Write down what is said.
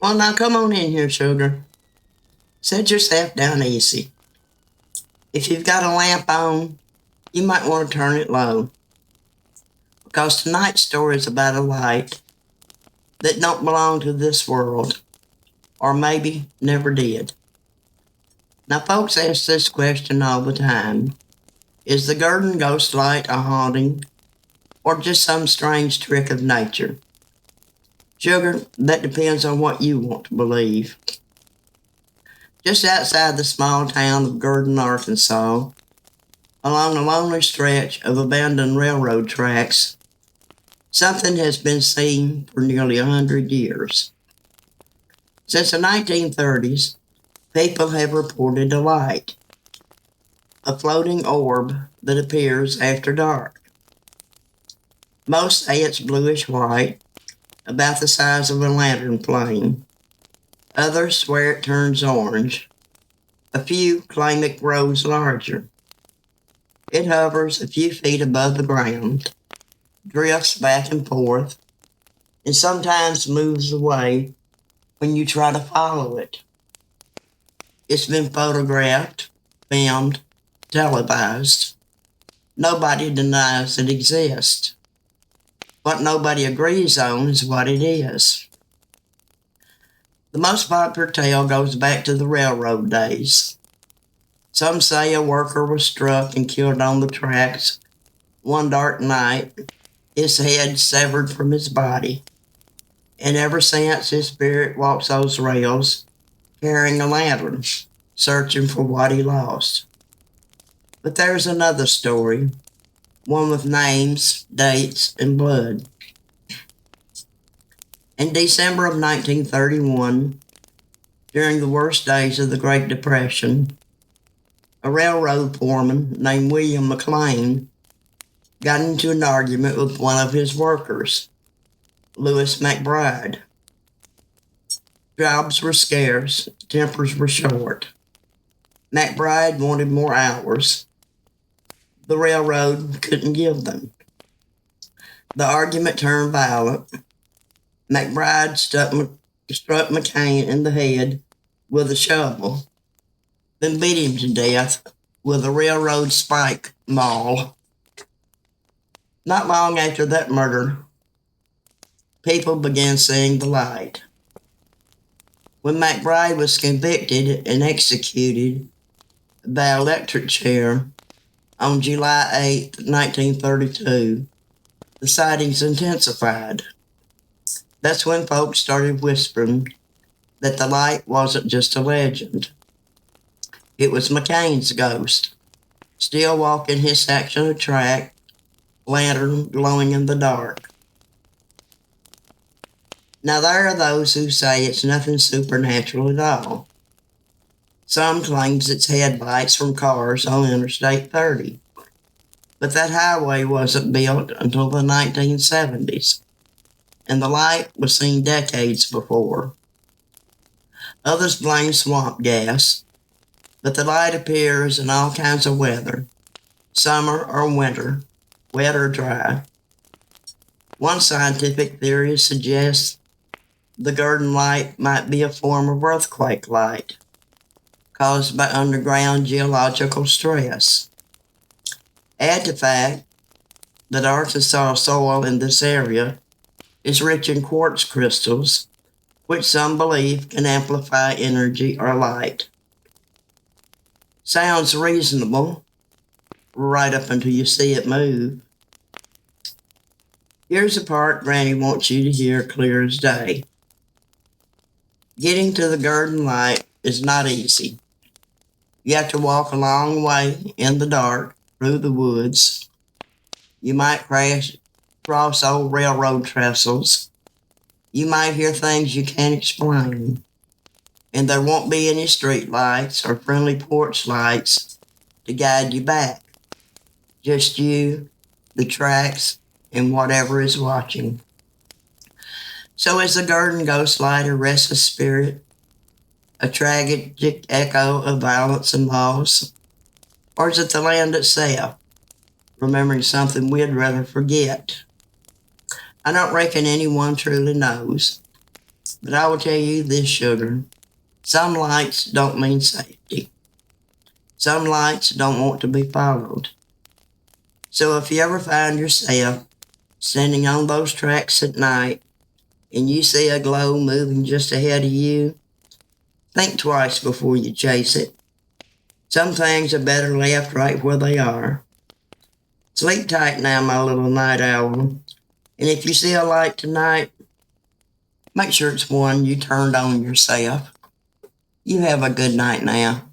Well, now come on in here, sugar. Set yourself down easy. If you've got a lamp on, you might want to turn it low, because tonight's story is about a light that don't belong to this world, or maybe never did. Now, folks ask this question all the time. Is the Gurdon ghost light a haunting, or just some strange trick of nature? Sugar, that depends on what you want to believe. Just outside the small town of Gurdon, Arkansas, along a lonely stretch of abandoned railroad tracks, something has been seen for nearly 100 years. Since the 1930s, people have reported a light, a floating orb that appears after dark. Most say it's bluish-white, about the size of a lantern flame. Others swear it turns orange. A few claim it grows larger. It hovers a few feet above the ground, drifts back and forth, and sometimes moves away when you try to follow it. It's been photographed, filmed, televised. Nobody denies it exists. What nobody agrees on is what it is. The most popular tale goes back to the railroad days. Some say a worker was struck and killed on the tracks one dark night, his head severed from his body. And ever since, his spirit walks those rails, carrying a lantern, searching for what he lost. But there's another story, one with names, dates, and blood. In December of 1931, during the worst days of the Great Depression, a railroad foreman named William McLean got into an argument with one of his workers, Lewis McBride. Jobs were scarce, tempers were short. McBride wanted more hours. The railroad couldn't give them. The argument turned violent. McBride struck McCain in the head with a shovel, then beat him to death with a railroad spike maul. Not long after that murder, people began seeing the light. When McBride was convicted and executed by electric chair on July 8, 1932, the sightings intensified. That's when folks started whispering that the light wasn't just a legend. It was McCain's ghost, still walking his section of track, lantern glowing in the dark. Now, there are those who say it's nothing supernatural at all. Some claims it's headlights from cars on Interstate 30. But that highway wasn't built until the 1970s, and the light was seen decades before. Others blame swamp gas, but the light appears in all kinds of weather, summer or winter, wet or dry. One scientific theory suggests the Gurdon Light might be a form of earthquake light caused by underground geological stress. Add the fact that Arkansas soil in this area is rich in quartz crystals, which some believe can amplify energy or light. Sounds reasonable, right up until you see it move. Here's the part Granny wants you to hear clear as day. Getting to the Gurdon Light is not easy. You have to walk a long way in the dark through the woods. You might cross old railroad trestles. You might hear things you can't explain. And there won't be any street lights or friendly porch lights to guide you back. Just you, the tracks, and whatever is watching. So is the Gurdon ghost light a restless spirit? A tragic echo of violence and loss? Or is it the land itself, remembering something we'd rather forget? I don't reckon anyone truly knows. But I will tell you this, sugar. Some lights don't mean safety. Some lights don't want to be followed. So if you ever find yourself standing on those tracks at night and you see a glow moving just ahead of you, think twice before you chase it. Some things are better left right where they are. Sleep tight now, my little night owl. And if you see a light tonight, make sure it's one you turned on yourself. You have a good night now.